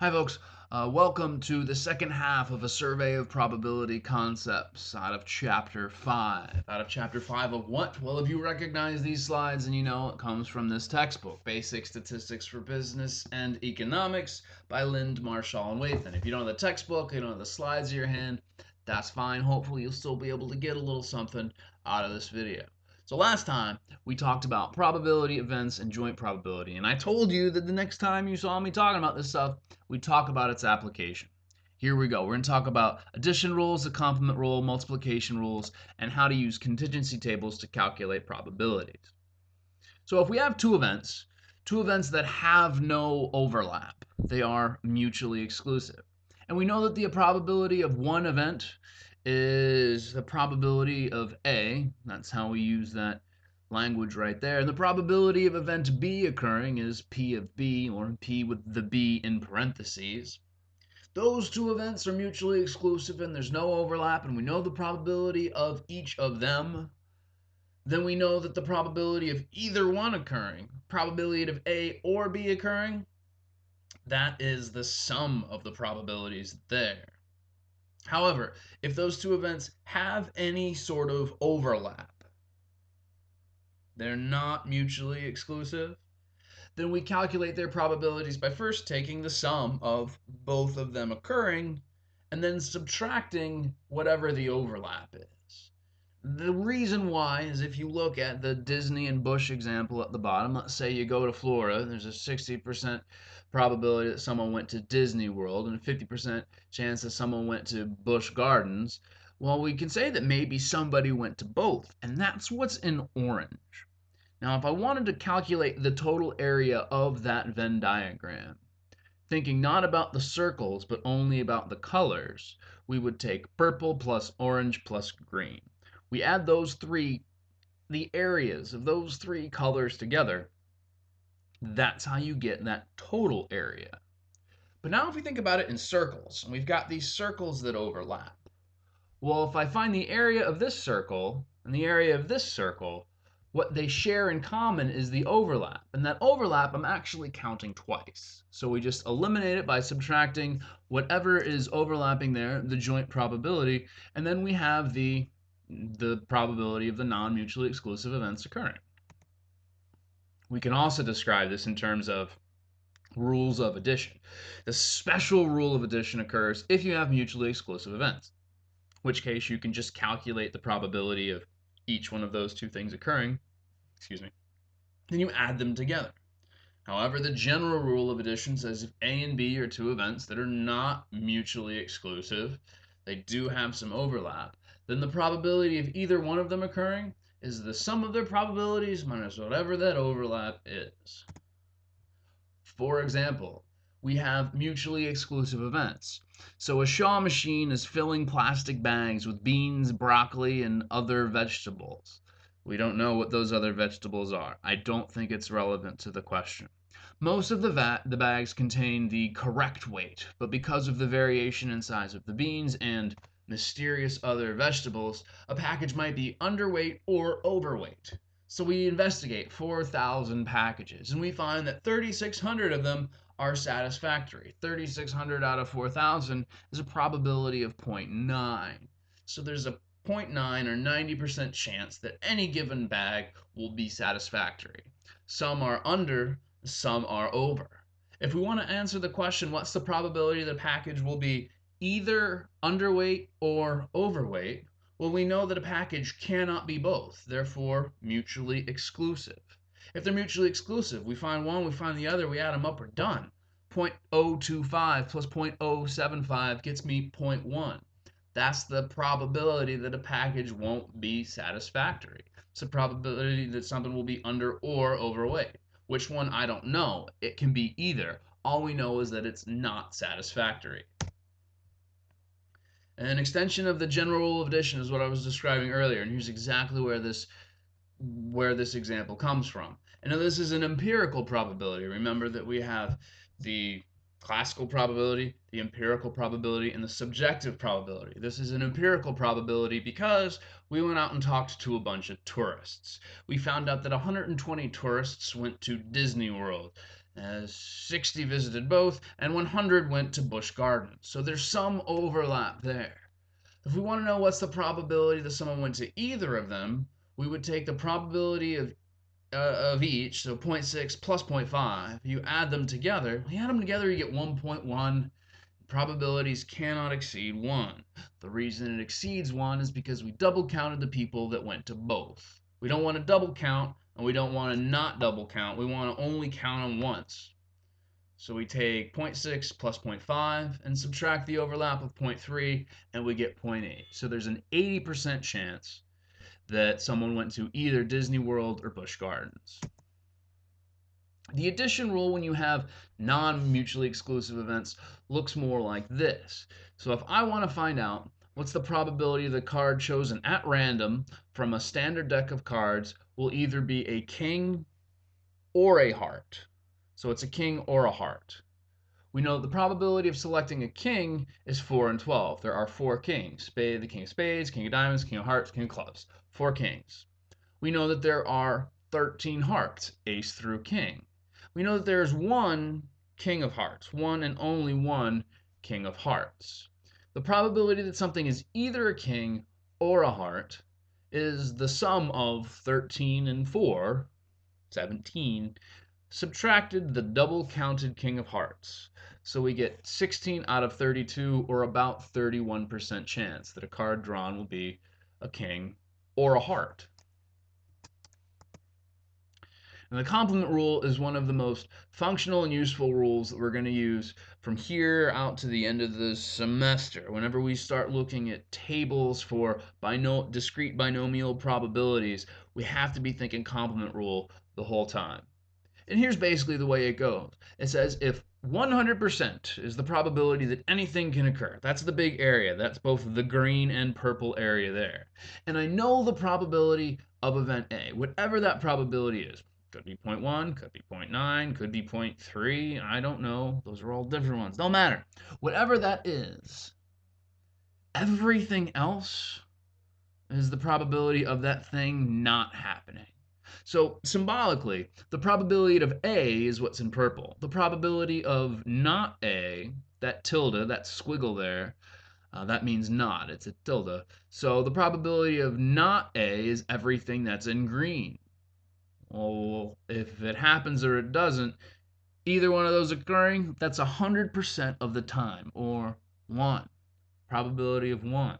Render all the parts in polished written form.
Hi, folks. Welcome to the second half of a survey of probability concepts out of Chapter 5. Out of Chapter 5 of what? Well, if you recognize these slides, and you know it comes from this textbook, Basic Statistics for Business and Economics by Lind, Marshall, and Wathan. If you don't know the textbook, you don't know the slides in your hand, that's fine. Hopefully, you'll still be able to get a little something out of this video. So last time we talked about probability events and joint probability, and I told you that the next time you saw me talking about this stuff, we'd talk about its application. Here we go. We're going to talk about addition rules, the complement rule, multiplication rules, and how to use contingency tables to calculate probabilities. So if we have two events that have no overlap, they are mutually exclusive. And we know that the probability of one event is the probability of A. That's how we use that language right there. And the probability of event B occurring is P of B, or P with the B in parentheses. Those two events are mutually exclusive and there's no overlap, and we know the probability of each of them. Then we know that the probability of either one occurring, probability of A or B occurring, that is the sum of the probabilities there. However, if those two events have any sort of overlap, they're not mutually exclusive, then we calculate their probabilities by first taking the sum of both of them occurring and then subtracting whatever the overlap is. The reason why is if you look at the Disney and Bush example at the bottom, let's say you go to Florida, there's a 60% probability that someone went to Disney World and a 50% chance that someone went to Busch Gardens. Well, we can say that maybe somebody went to both, and that's what's in orange. Now, if I wanted to calculate the total area of that Venn diagram, thinking not about the circles but only about the colors, we would take purple plus orange plus green. We add the areas of those three colors together. That's how you get that total area. But now if we think about it in circles, and we've got these circles that overlap. Well, if I find the area of this circle and the area of this circle, what they share in common is the overlap. And that overlap I'm actually counting twice. So we just eliminate it by subtracting whatever is overlapping there, the joint probability, and then we have the probability of the non-mutually exclusive events occurring. We can also describe this in terms of rules of addition. The special rule of addition occurs if you have mutually exclusive events, in which case you can just calculate the probability of each one of those two things occurring, excuse me, then you add them together. However, the general rule of addition says if A and B are two events that are not mutually exclusive, they do have some overlap, then the probability of either one of them occurring is the sum of their probabilities minus whatever that overlap is. For example, we have mutually exclusive events. So a Shaw machine is filling plastic bags with beans, broccoli, and other vegetables. We don't know what those other vegetables are. I don't think it's relevant to the question. Most of the bags contain the correct weight, but because of the variation in size of the beans and mysterious other vegetables, a package might be underweight or overweight. So we investigate 4,000 packages and we find that 3,600 of them are satisfactory. 3,600 out of 4,000 is a probability of 0.9. So there's a 0.9 or 90% chance that any given bag will be satisfactory. Some are under, some are over. If we want to answer the question, what's the probability the package will be either underweight or overweight? Well, we know that a package cannot be both, therefore mutually exclusive. If they're mutually exclusive, we find one, we find the other, we add them up, we're done. 0.025 plus 0.075 gets me 0.1. That's the probability that a package won't be satisfactory. It's the probability that something will be under or overweight. Which one, I don't know. It can be either. All we know is that it's not satisfactory. An extension of the general rule of addition is what I was describing earlier, and here's exactly where this example comes from. And now this is an empirical probability. Remember that we have the classical probability, the empirical probability, and the subjective probability. This is an empirical probability because we went out and talked to a bunch of tourists. We found out that 120 tourists went to Disney World. as 60 visited both, and 100 went to Busch Gardens. So there's some overlap there. If we want to know what's the probability that someone went to either of them, we would take the probability of each, so 0.6 plus 0.5. You add them together. You add them together, you get 1.1. Probabilities cannot exceed 1. The reason it exceeds 1 is because we double counted the people that went to both. We don't want to double count, and we don't want to not double count. We want to only count them once. So we take 0.6 plus 0.5 and subtract the overlap of 0.3, and we get 0.8. So there's an 80% chance that someone went to either Disney World or Busch Gardens. The addition rule, when you have non-mutually exclusive events, looks more like this. So if I want to find out what's the probability the card chosen at random from a standard deck of cards will either be a king or a heart. So it's a king or a heart. We know the probability of selecting a king is 4 in 12. There are 4 kings. The king of spades, king of diamonds, king of hearts, king of clubs. 4 kings. We know that there are 13 hearts, ace through king. We know that there is 1 king of hearts, 1 and only 1 king of hearts. The probability that something is either a king or a heart is the sum of 13 and 4, 17, subtracted the double counted king of hearts. So we get 16 out of 32, or about 31% chance that a card drawn will be a king or a heart. And the complement rule is one of the most functional and useful rules that we're going to use from here out to the end of the semester. Whenever we start looking at tables for discrete binomial probabilities, we have to be thinking complement rule the whole time. And here's basically the way it goes. It says if 100% is the probability that anything can occur, that's the big area. That's both the green and purple area there. And I know the probability of event A, whatever that probability is. Could be 0.1, could be 0.9, could be 0.3. I don't know. Those are all different ones. Don't matter. Whatever that is, everything else is the probability of that thing not happening. So symbolically, the probability of A is what's in purple. The probability of not A, that tilde, that squiggle there, that means not. It's a tilde. So the probability of not A is everything that's in green. Well, if it happens or it doesn't, either one of those occurring, that's 100% of the time, or 1. Probability of 1.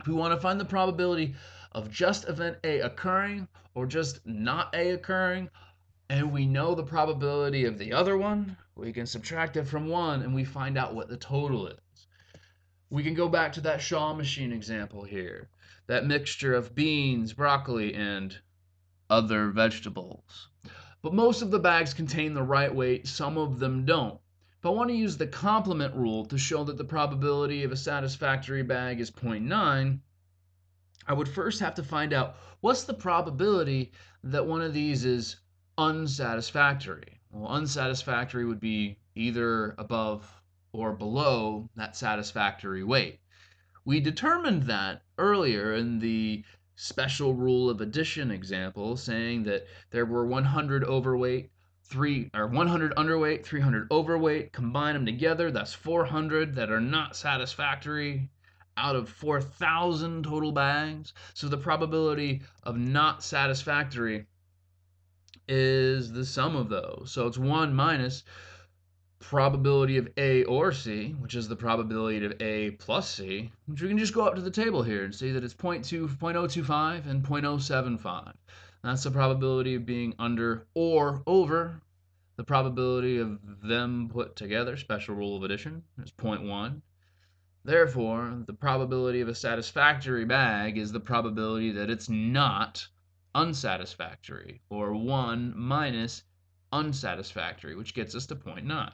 If we want to find the probability of just event A occurring or just not A occurring, and we know the probability of the other one, we can subtract it from 1 and we find out what the total is. We can go back to that Shaw machine example here, that mixture of beans, broccoli, and other vegetables. But most of the bags contain the right weight, some of them don't. If I want to use the complement rule to show that the probability of a satisfactory bag is 0.9, I would first have to find out what's the probability that one of these is unsatisfactory. Well, unsatisfactory would be either above or below that satisfactory weight. We determined that earlier in the special rule of addition example, saying that there were 100 overweight, 100 underweight, 300 overweight. Combine them together, that's 400 that are not satisfactory out of 4,000 total bags. So the probability of not satisfactory is the sum of those. So it's 1 minus probability of A or C, which is the probability of A plus C, which we can just go up to the table here and see that it's 0.025 and 0.075. That's the probability of being under or over. The probability of them put together, special rule of addition, is 0.1. Therefore, the probability of a satisfactory bag is the probability that it's not unsatisfactory, or 1 minus unsatisfactory, which gets us to 0.9.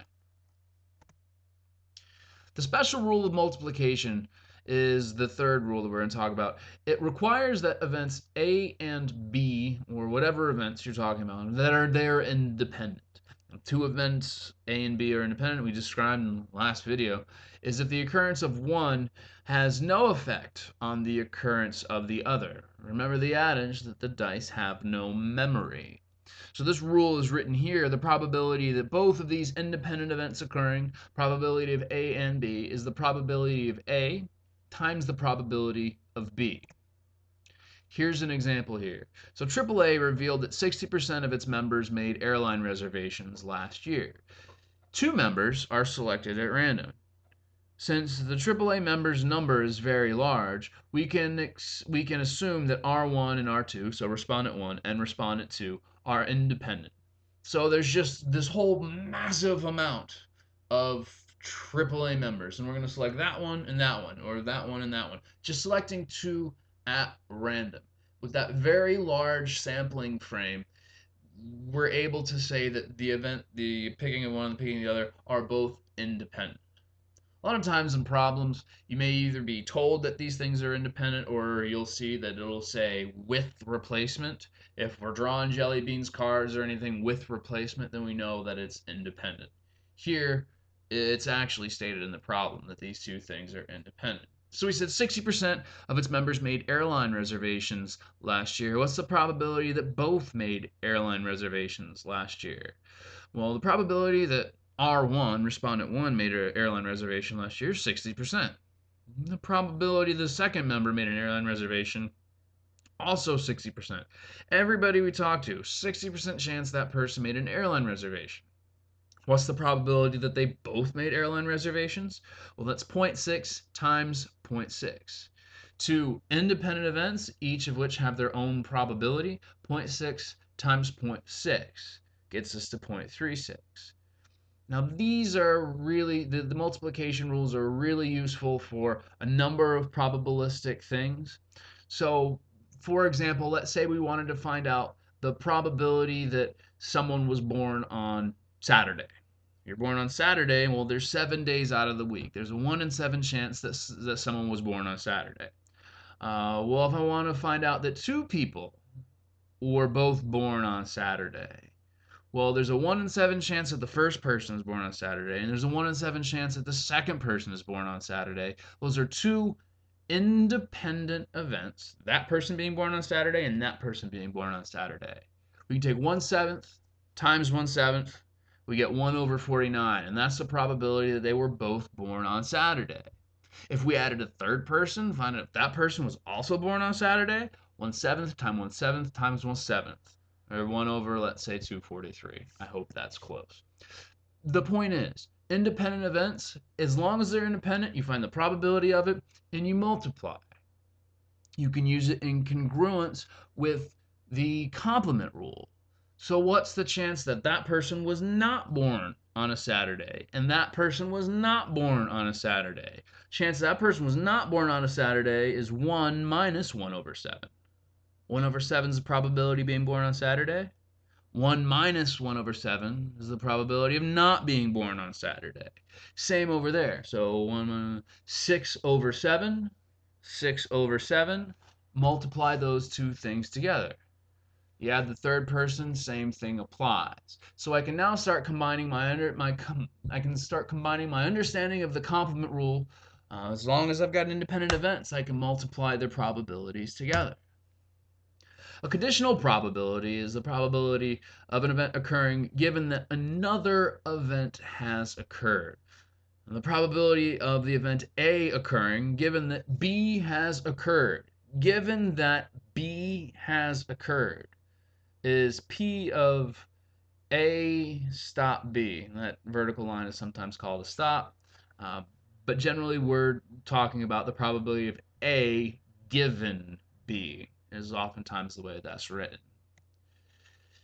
The special rule of multiplication is the third rule that we're going to talk about. It requires that events A and B, or whatever events you're talking about, that are there independent. Two events, A and B, are independent, we described in the last video, is if the occurrence of one has no effect on the occurrence of the other. Remember the adage that the dice have no memory. So this rule is written here. The probability that both of these independent events occurring, probability of A and B, is the probability of A times the probability of B. Here's an example here. So AAA revealed that 60% of its members made airline reservations last year. 2 members are selected at random. Since the AAA members' number is very large, we can assume that R1 and R2, so respondent 1 and respondent 2, are independent. So there's just this whole massive amount of AAA members, and we're going to select that one and that one, or that one and that one, just selecting 2 at random. With that very large sampling frame, we're able to say that the picking of one and the picking of the other, are both independent. A lot of times in problems, you may either be told that these things are independent, or you'll see that it'll say with replacement. If we're drawing jelly beans cards or anything with replacement, then we know that it's independent. Here, it's actually stated in the problem that these 2 things are independent. So we said 60% of its members made airline reservations last year. What's the probability that both made airline reservations last year? Well, the probability that R1, respondent 1, made an airline reservation last year is 60%. The probability the second member made an airline reservation, also 60%. Everybody we talked to, 60% chance that person made an airline reservation. What's the probability that they both made airline reservations? Well, that's 0.6 times 0.6. 2 independent events, each of which have their own probability. 0.6 times 0.6 gets us to 0.36. Now, these are really, the multiplication rules are really useful for a number of probabilistic things. So, for example, let's say we wanted to find out the probability that someone was born on Saturday. You're born on Saturday, well, there's 7 days out of the week. There's a 1 in 7 chance that someone was born on Saturday. Well, if I want to find out that 2 people were both born on Saturday, well, there's a 1 in 7 chance that the first person is born on Saturday, and there's a 1 in 7 chance that the second person is born on Saturday. Those are 2 independent events, that person being born on Saturday and that person being born on Saturday. We can take 1/7 times 1/7, we get 1 over 49, and that's the probability that they were both born on Saturday. If we added a third person, find out if that person was also born on Saturday, 1/7 times 1/7 times 1/7, or 1 over, let's say, 243. I hope that's close. The point is, independent events, as long as they're independent, you find the probability of it and you multiply. You can use it in congruence with the complement rule. So what's the chance that that person was not born on a Saturday and that person was not born on a Saturday? Chance that person was not born on a Saturday is 1 minus 1 over 7. 1 over 7 is the probability of being born on Saturday. 1 minus 1 over 7 is the probability of not being born on Saturday. Same over there. So 6 over 7, 6 over 7. Multiply those 2 things together. You add the third person, same thing applies. So I can now start combining my understanding of the complement rule. As long as I've got independent events, I can multiply their probabilities together. A conditional probability is the probability of an event occurring given that another event has occurred. And the probability of the event A occurring given that B has occurred, given that B has occurred, is P of A stop B. That vertical line is sometimes called a stop, but generally we're talking about the probability of A given B is oftentimes the way that's written.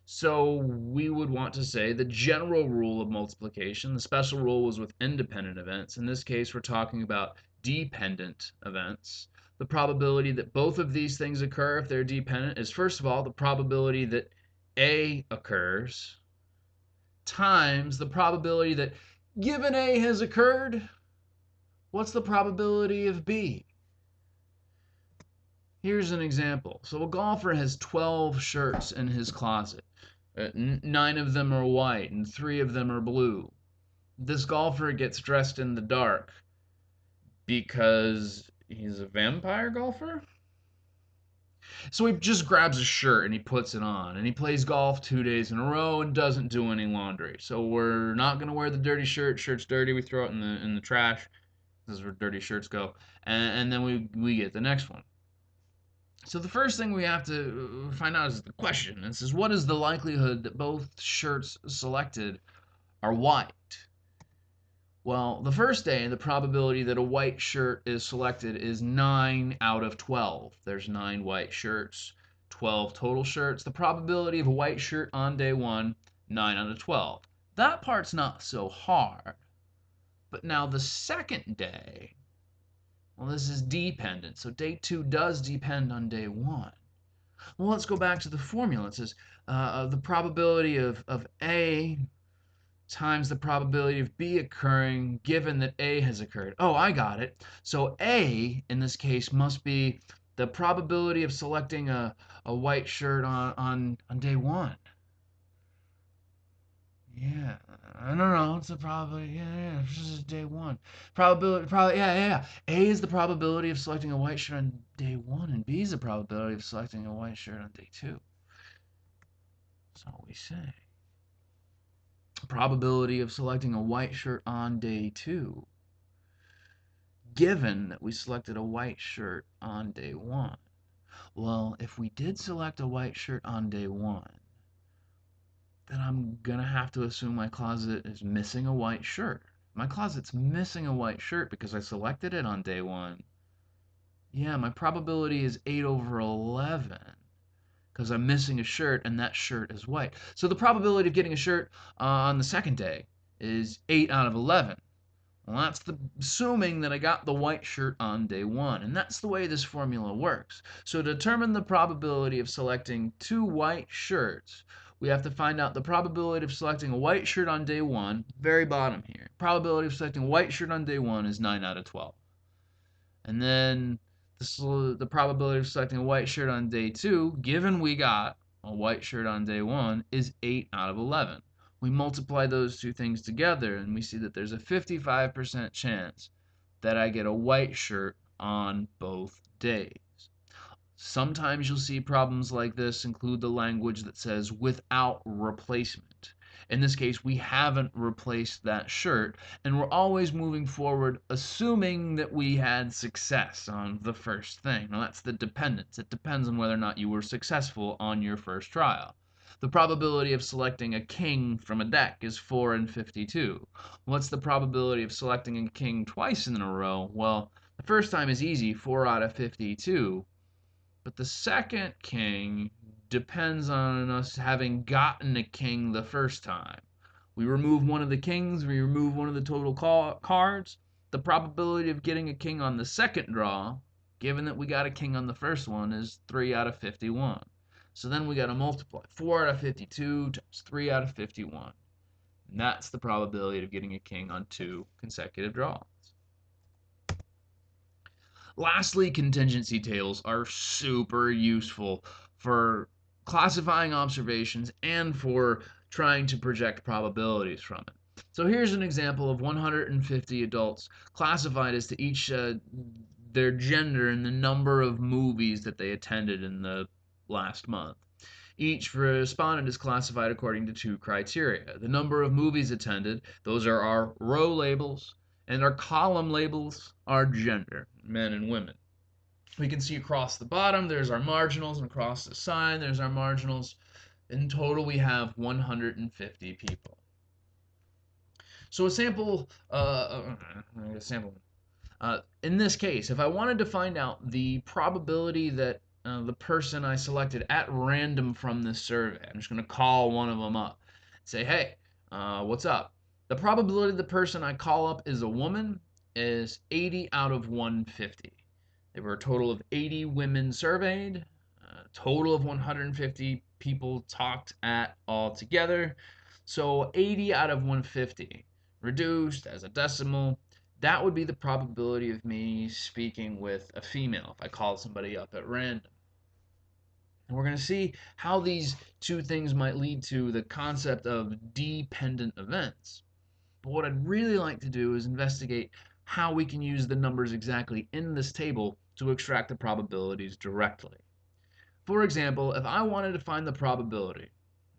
So we would want to say the general rule of multiplication. The special rule was with independent events. In this case, we're talking about dependent events. The probability that both of these things occur if they're dependent is, first of all, the probability that A occurs times the probability that, given A has occurred, what's the probability of B? Here's an example. So a golfer has 12 shirts in his closet. 9 of them are white and 3 of them are blue. This golfer gets dressed in the dark because he's a vampire golfer? So he just grabs a shirt and he puts it on, and he plays golf 2 days in a row and doesn't do any laundry. So we're not gonna wear the dirty shirt. Shirt's dirty. We throw it in the trash. This is where dirty shirts go. And then we get the next one. So the first thing we have to find out is the question. It says, what is the likelihood that both shirts selected are white? Well, the first day, the probability that a white shirt is selected is 9 out of 12. There's 9 white shirts, 12 total shirts. The probability of a white shirt on day 1, 9 out of 12. That part's not so hard. But now the second day, well, this is dependent. So day 2 does depend on day 1. Well, let's go back to the formula. It says the probability of A times the probability of B occurring given that A has occurred. Oh, I got it. So A, in this case, must be the probability of selecting a white shirt on day 1. Yeah, I don't know. It's the probability. Yeah, this is day 1. Yeah. A is the probability of selecting a white shirt on day 1, and B is the probability of selecting a white shirt on day 2. That's all we say. Probability of selecting a white shirt on day 2, given that we selected a white shirt on day 1. Well, if we did select a white shirt on day 1, then I'm going to have to assume my closet is missing a white shirt. My closet's missing a white shirt because I selected it on day 1. Yeah, my probability is 8 over 11 because I'm missing a shirt and that shirt is white. So the probability of getting a shirt on the second day is 8 out of 11. Well, that's assuming that I got the white shirt on day 1, and that's the way this formula works. So to determine the probability of selecting 2 white shirts, we have to find out the probability of selecting a white shirt on day 1, very bottom here. Probability of selecting a white shirt on day 1 is 9 out of 12. And then the probability of selecting a white shirt on day 2, given we got a white shirt on day 1, is 8 out of 11. We multiply those two things together and we see that there's a 55% chance that I get a white shirt on both days. Sometimes you'll see problems like this include the language that says without replacement. In this case, we haven't replaced that shirt, and we're always moving forward assuming that we had success on the first thing. Now, that's the dependence. It depends on whether or not you were successful on your first trial. The probability of selecting a king from a deck is 4 in 52. What's the probability of selecting a king twice in a row? Well, the first time is easy, 4 out of 52. But the second king depends on us having gotten a king the first time. We remove one of the kings, we remove one of the total cards. The probability of getting a king on the second draw, given that we got a king on the first one, is 3 out of 51. So then we got to multiply 4 out of 52 times 3 out of 51. And that's the probability of getting a king on 2 consecutive draws. Lastly, contingency tables are super useful for classifying observations and for trying to project probabilities from it. So here's an example of 150 adults classified as to each their gender and the number of movies that they attended in the last month. Each respondent is classified according to 2 criteria. The number of movies attended, those are our row labels, and our column labels are gender, men and women. We can see across the bottom, there's our marginals, and across the side, there's our marginals. In total, we have 150 people. So a sample, in this case, if I wanted to find out the probability that the person I selected at random from this survey, I'm just going to call one of them up. Say, hey, what's up? The probability the person I call up is a woman is 80 out of 150. There were a total of 80 women surveyed, a total of 150 people talked at all together. So 80 out of 150 reduced as a decimal. That would be the probability of me speaking with a female if I called somebody up at random. And we're going to see how these two things might lead to the concept of dependent events. But what I'd really like to do is investigate how we can use the numbers exactly in this table to extract the probabilities directly. For example, if I wanted to find the probability,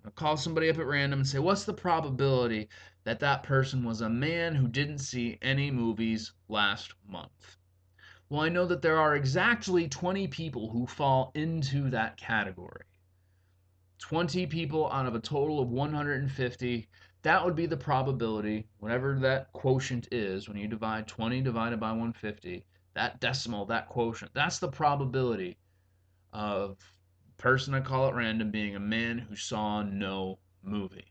I'll call somebody up at random and say, what's the probability that that person was a man who didn't see any movies last month? Well, I know that there are exactly 20 people who fall into that category. 20 people out of a total of 150. That would be the probability, whatever that quotient is, when you divide 20 divided by 150, that decimal, that quotient, that's the probability of person, I call it random, being a man who saw no movies.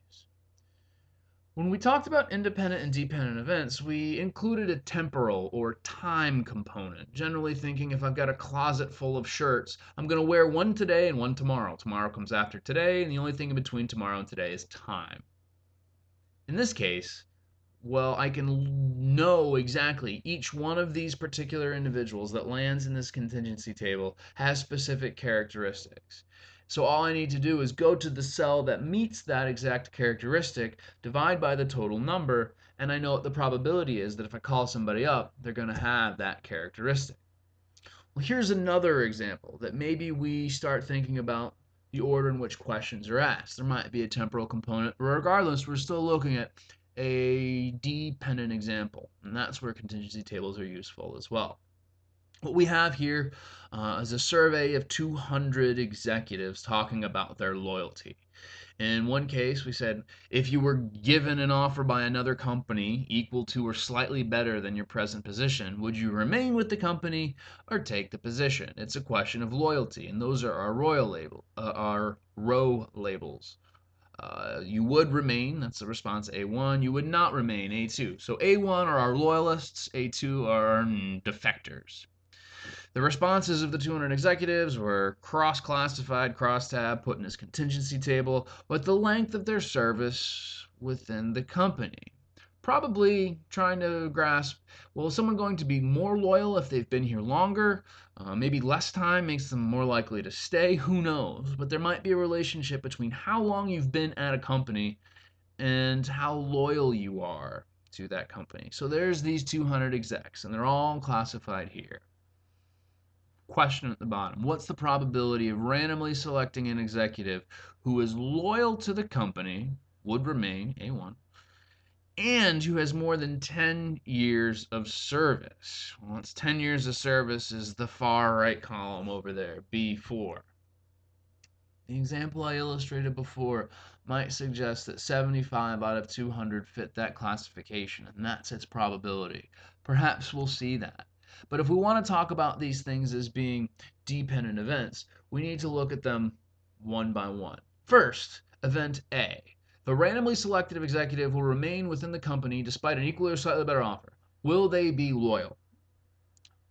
When we talked about independent and dependent events, we included a temporal or time component, generally thinking if I've got a closet full of shirts, I'm going to wear one today and one tomorrow. Tomorrow comes after today, and the only thing in between tomorrow and today is time. In this case, well, I can know exactly each one of these particular individuals that lands in this contingency table has specific characteristics. So all I need to do is go to the cell that meets that exact characteristic, divide by the total number, and I know what the probability is that if I call somebody up, they're going to have that characteristic. Well, here's another example that maybe we start thinking about the order in which questions are asked. There might be a temporal component, but regardless, we're still looking at a dependent example, and that's where contingency tables are useful as well. What we have here is a survey of 200 executives talking about their loyalty. In one case, we said if you were given an offer by another company equal to or slightly better than your present position, would you remain with the company or take the position? It's a question of loyalty, and those are our row labels. You would remain, that's the response A1. You would not remain, A2. So A1 are our loyalists, A2 are our defectors. The responses of the 200 executives were cross-classified, cross-tab, put in this contingency table with the length of their service within the company. Probably trying to grasp, well, is someone going to be more loyal if they've been here longer? Maybe less time makes them more likely to stay. Who knows? But there might be a relationship between how long you've been at a company and how loyal you are to that company. So there's these 200 execs, and they're all classified here. Question at the bottom. What's the probability of randomly selecting an executive who is loyal to the company, would remain, A1, and who has more than 10 years of service? Well, it's 10 years of service is the far right column over there, B4. The example I illustrated before might suggest that 75 out of 200 fit that classification, and that's its probability. Perhaps we'll see that. But if we want to talk about these things as being dependent events, we need to look at them one by one. First, event A. The randomly selected executive will remain within the company despite an equally or slightly better offer. Will they be loyal?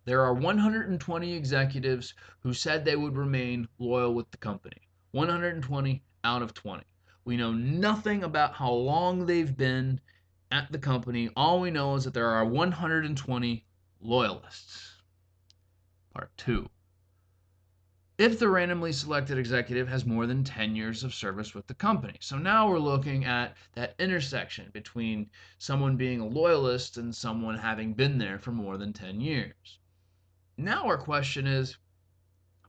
There are 120 executives who said they would remain loyal with the company. 120 out of 20. We know nothing about how long they've been at the company. All we know is that there are 120 loyalists. Part 2. If the randomly selected executive has more than 10 years of service with the company. So now we're looking at that intersection between someone being a loyalist and someone having been there for more than 10 years. Now our question is,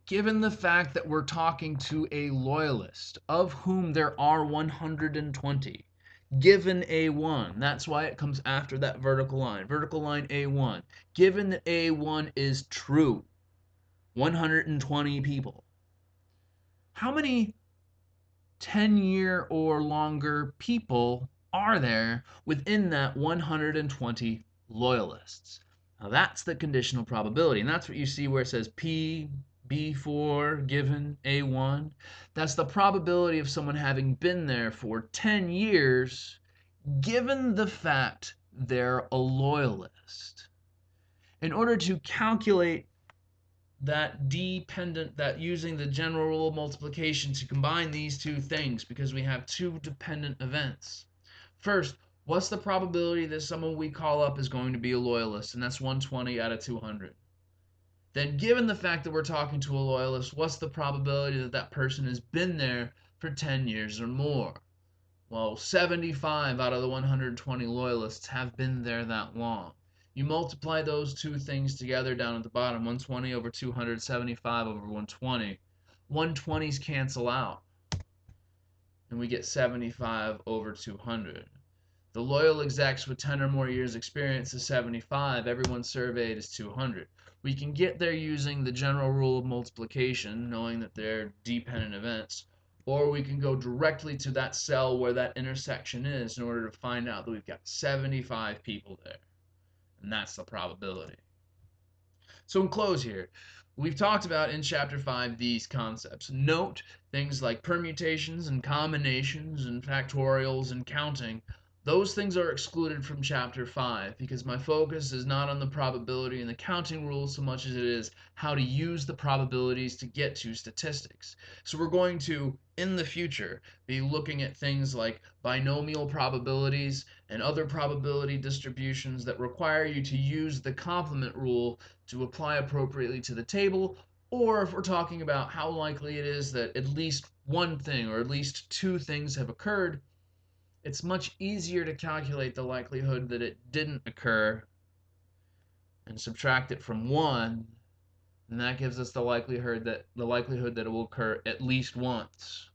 given the fact that we're talking to a loyalist, of whom there are 120, given A1, that's why it comes after that vertical line A1, given that A1 is true, 120 people, how many 10-year or longer people are there within that 120 loyalists? Now that's the conditional probability, and that's what you see where it says P B4 given A1. That's the probability of someone having been there for 10 years given the fact they're a loyalist. In order to calculate that dependent, that using the general rule of multiplication to combine these two things, because we have two dependent events. First, what's the probability that someone we call up is going to be a loyalist? And that's 120 out of 200. Then given the fact that we're talking to a loyalist, what's the probability that that person has been there for 10 years or more? Well, 75 out of the 120 loyalists have been there that long. You multiply those two things together down at the bottom, 120 over 200, 75 over 120. 120s cancel out, and we get 75 over 200. The loyal execs with 10 or more years experience is 75. Everyone surveyed is 200. We can get there using the general rule of multiplication, knowing that they're dependent events, or we can go directly to that cell where that intersection is in order to find out that we've got 75 people there. And that's the probability. So in close here, we've talked about in chapter 5 these concepts. Note things like permutations and combinations and factorials and counting. Those things are excluded from chapter 5 because my focus is not on the probability and the counting rules so much as it is how to use the probabilities to get to statistics. So we're going to, in the future, be looking at things like binomial probabilities and other probability distributions that require you to use the complement rule to apply appropriately to the table, or if we're talking about how likely it is that at least one thing or at least two things have occurred, it's much easier to calculate the likelihood that it didn't occur and subtract it from one, and that gives us the likelihood that it will occur at least once,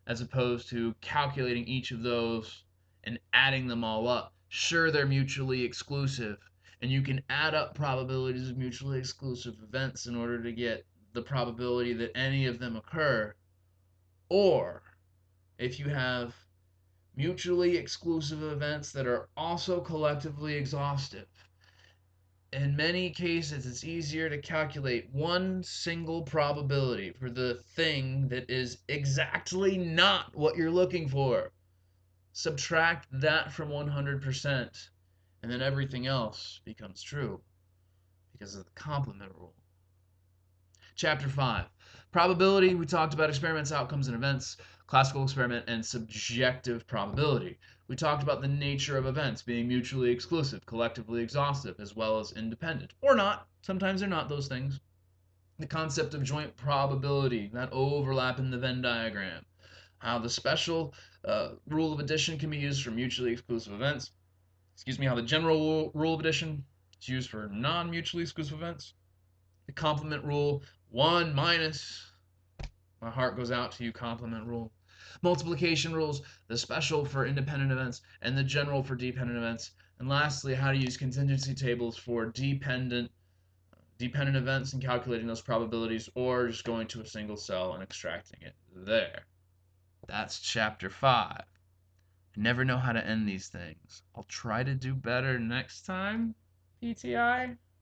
as opposed to calculating each of those and adding them all up. Sure, they're mutually exclusive, and you can add up probabilities of mutually exclusive events in order to get the probability that any of them occur. Or if you have mutually exclusive events that are also collectively exhaustive, in many cases it's easier to calculate one single probability for the thing that is exactly not what you're looking for. Subtract that from 100%, and then everything else becomes true because of the complement rule. Chapter 5. Probability, we talked about experiments, outcomes, and events, classical experiment, and subjective probability. We talked about the nature of events being mutually exclusive, collectively exhaustive, as well as independent. Or not. Sometimes they're not those things. The concept of joint probability, that overlap in the Venn diagram. How the special rule of addition can be used for mutually exclusive events. How the general rule of addition is used for non-mutually exclusive events. The complement rule, 1 minus, my heart goes out to you, complement rule. Multiplication rules, the special for independent events and the general for dependent events. And lastly, how to use contingency tables for dependent events and calculating those probabilities, or just going to a single cell and extracting it there. That's chapter 5. I never know how to end these things. I'll try to do better next time, PTI.